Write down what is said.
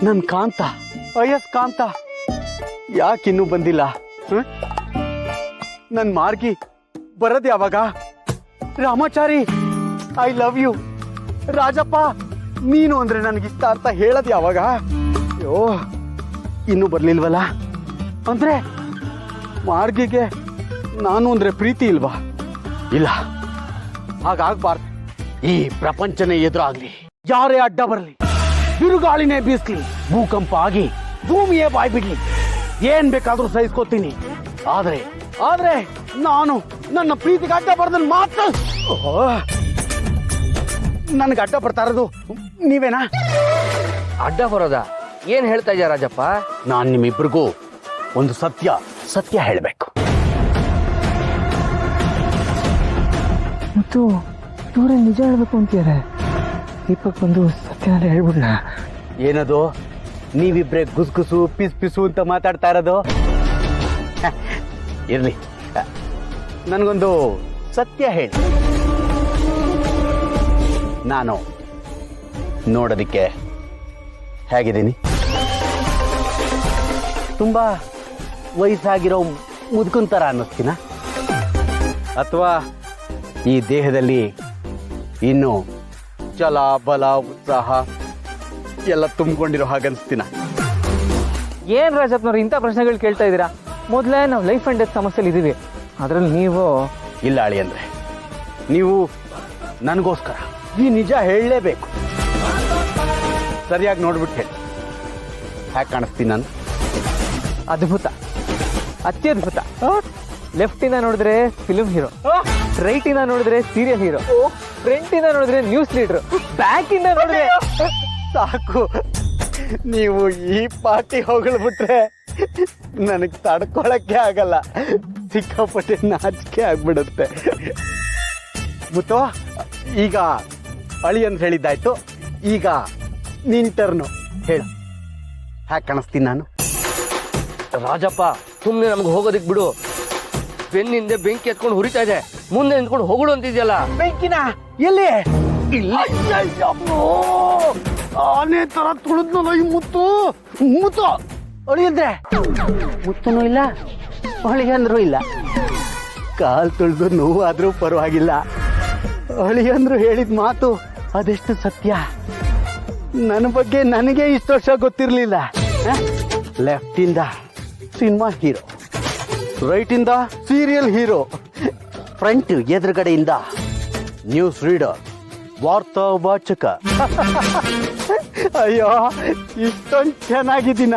ನನ್ ಕಾಂತ ಐಎಸ್ ಕಾಂತ ಯಾಕಿನ್ನೂ ಬಂದಿಲ್ಲ? ನನ್ ಮಾರ್ಗಿ ಬರದ್ ಯಾವಾಗ? Ramachari I love you. Rajappa ನೀನು ಅಂದ್ರೆ ನನಗಿಷ್ಟ ಅಂತ ಹೇಳದ್ ಯಾವಾಗ? ಅಯ್ಯೋ ಇನ್ನೂ ಬರ್ಲಿಲ್ವಲ್ಲ. ಅಂದ್ರೆ ಮಾರ್ಗಿಗೆ ನಾನು ಅಂದ್ರೆ ಪ್ರೀತಿ ಇಲ್ವಾ? ಇಲ್ಲ, ಹಾಗಾಗ್ಬಾರ್ದು. ಈ ಪ್ರಪಂಚನೇ ಎದುರಾಗ್ಲಿ, ಯಾರೇ ಅಡ್ಡ ಬರಲಿ, ಬಿರುಗಾಳಿನೇ ಬೀಸ್ಲಿ, ಭೂಕಂಪ ಆಗಿ ಭೂಮಿಯೇ ಬಾಯ್ಬಿಡ್ಲಿ, ಏನ್ ಬೇಕಾದ್ರೂ ಸಹಿಸ್ಕೋತೀನಿ. ಆದ್ರೆ ಆದ್ರೆ ನಾನು ನನ್ನ ಪ್ರೀತಿಗೆ ಅಡ್ಡ ಬರ್ದನ್ ಮಾತ್ರ. ನನ್ಗೆ ಅಡ್ಡ ಬರ್ತಾ ಇರೋದು ನೀವೇನಾ? ಅಡ್ಡ ಬರೋದ? ಏನ್ ಹೇಳ್ತಾ ಇದೀಯ ರಾಜಪ್ಪ? ನಾನ್ ನಿಮ್ಮಿಬ್ರಿಗೂ ಒಂದು ಸತ್ಯ ಹೇಳ್ಬೇಕು. ಮತ್ತು ಇವರೇ ನಿಜ ಹೇಳ್ಬೇಕು ಅಂತೀಯಾರೆ. ದೀಪಕ್ ಬಂದು ಸತ್ಯನಾರ ಹೇಳ್ಬಿಡ್ಲ? ಏನದು ನೀವಿಬ್ರೆ ಗುಸ್ಗುಸು ಪಿಸು ಅಂತ ಮಾತಾಡ್ತಾ ಇರೋದು? ಇರ್ಲಿ, ನನಗೊಂದು ಸತ್ಯ ಹೇಳಿ. ನಾನು ನೋಡೋದಿಕ್ಕೆ ಹೇಗಿದ್ದೀನಿ? ತುಂಬಾ ವಯಸ್ಸಾಗಿರೋ ಮುದುಕನ್ ಥರ ಅನ್ನಿಸ್ತೀನ? ಅಥವಾ ಈ ದೇಹದಲ್ಲಿ ಇನ್ನು ಛಲ ಬಲ ಉತ್ಸಾಹ ಎಲ್ಲ ತುಂಬಿಕೊಂಡಿರೋ ಹಾಗನ್ಸ್ತೀನ? ಏನ್ ರಾಜಪ್ಪನವ್ರು ಇಂಥ ಪ್ರಶ್ನೆಗಳು ಕೇಳ್ತಾ ಇದ್ದೀರಾ? ಮೊದಲೇ ನಾವು ಲೈಫ್ ಅಂಡ್ ಡೆತ್ ಸಮಸ್ಯೆಲಿ ಇದ್ದೀವಿ, ಅದ್ರಲ್ಲಿ ನೀವು ಇಲ್ಲ ಅಳಿ ಅಂದ್ರೆ ನೀವು ನನಗೋಸ್ಕರ ಈ ನಿಜ ಹೇಳಲೇಬೇಕು. ಸರಿಯಾಗಿ ನೋಡ್ಬಿಟ್ಟು ಹೇಳಿ, ಹ್ಯಾಕ್ ಕಾಣಿಸ್ತೀನಿ ನಾನು? ಅದ್ಭುತ, ಅತ್ಯದ್ಭುತ. ಲೆಫ್ಟ್ ಇಂದ ನೋಡಿದ್ರೆ ಫಿಲ್ಮ್ ಹೀರೋ, ರೈಟ್ ಇಂದ ನೋಡಿದ್ರೆ ಸೀರಿಯಲ್ ಹೀರೋ, ಫ್ರಂಟ್ ಇಂದ ನೋಡಿದ್ರೆ ನ್ಯೂಸ್ ಲೀಡರ್, ಬ್ಯಾಕ್ ಇಂದ ನೋಡಿದ್ರೆ ಸಾಕು. ನೀವು ಈ ಪಾರ್ಟಿ ಹೊಗಳ್ಬಿಟ್ರೆ ನನಗೆ ತಡ್ಕೊಳಕ್ಕೆ ಆಗಲ್ಲ. ಸಿಕ್ಕಾಪಟ್ಟೆ ನಾಚಿಕೆ ಆಗ್ಬಿಡುತ್ತೆ. ಮುತ್ತು, ಈಗ ಅಳಿ ಅಂತ ಹೇಳಿದ್ದಾಯ್ತು, ಈಗ ನಿನ್ ಟರ್ನು ಹೇಳು, ಹ್ಯಾಕ್ ಕಾಣಿಸ್ತೀನಿ ನಾನು? ರಾಜಪ್ಪ ಸುಮ್ನೆ ನಮ್ಗೆ ಹೋಗೋದಿಕ್ ಬಿಡು. ಬೆನ್ನಿಂದ ಬೆಂಕಿ ಎತ್ಕೊಂಡು ಹುರಿತಾ ಇದೆ, ಮುಂದೆ ನಿಂತ್ಕೊಂಡು ಹೋಗುಡು ಅಂತಿದ್ಯಲ್ಲ. ಬೆಂಕಿನ ಎಲ್ಲಿ? ಇಲ್ಲ, ಆನೆ ತರ ತುಳಿದ್ನಲ್ಲ ಈ ಮುತ್ತು. ಅಳಿಯಂದ್ರೆ ಮುತ್ತನೂ ಇಲ್ಲ, ಅಳಿಯಂದ್ರು ಇಲ್ಲ. ಕಾಲ್ ತುಳಿದು ನೋವಾದ್ರೂ ಪರವಾಗಿಲ್ಲ. ಅಳಿಯಂದ್ರು ಹೇಳಿದ ಮಾತು ಅದೆಷ್ಟು ಸತ್ಯ. ನನ್ನ ಬಗ್ಗೆ ನನಗೆ ಇಷ್ಟು ವರ್ಷ ಗೊತ್ತಿರ್ಲಿಲ್ಲ. ಲೆಫ್ಟ್ ಇಂದ ಸಿನಿಮಾ ಹೀರೋ, ರೈಟ್ ಇಂದ ಸೀರಿಯಲ್ ಹೀರೋ, ಫ್ರಂಟ್ ಎದುರುಗಡೆಯಿಂದ ನ್ಯೂಸ್ ರೀಡರ್, ವಾರ್ತಾ ವಾಚಕ. ಅಯ್ಯೋ, ಇಷ್ಟೊಂದು ಚೆನ್ನಾಗಿದ್ದೀನ.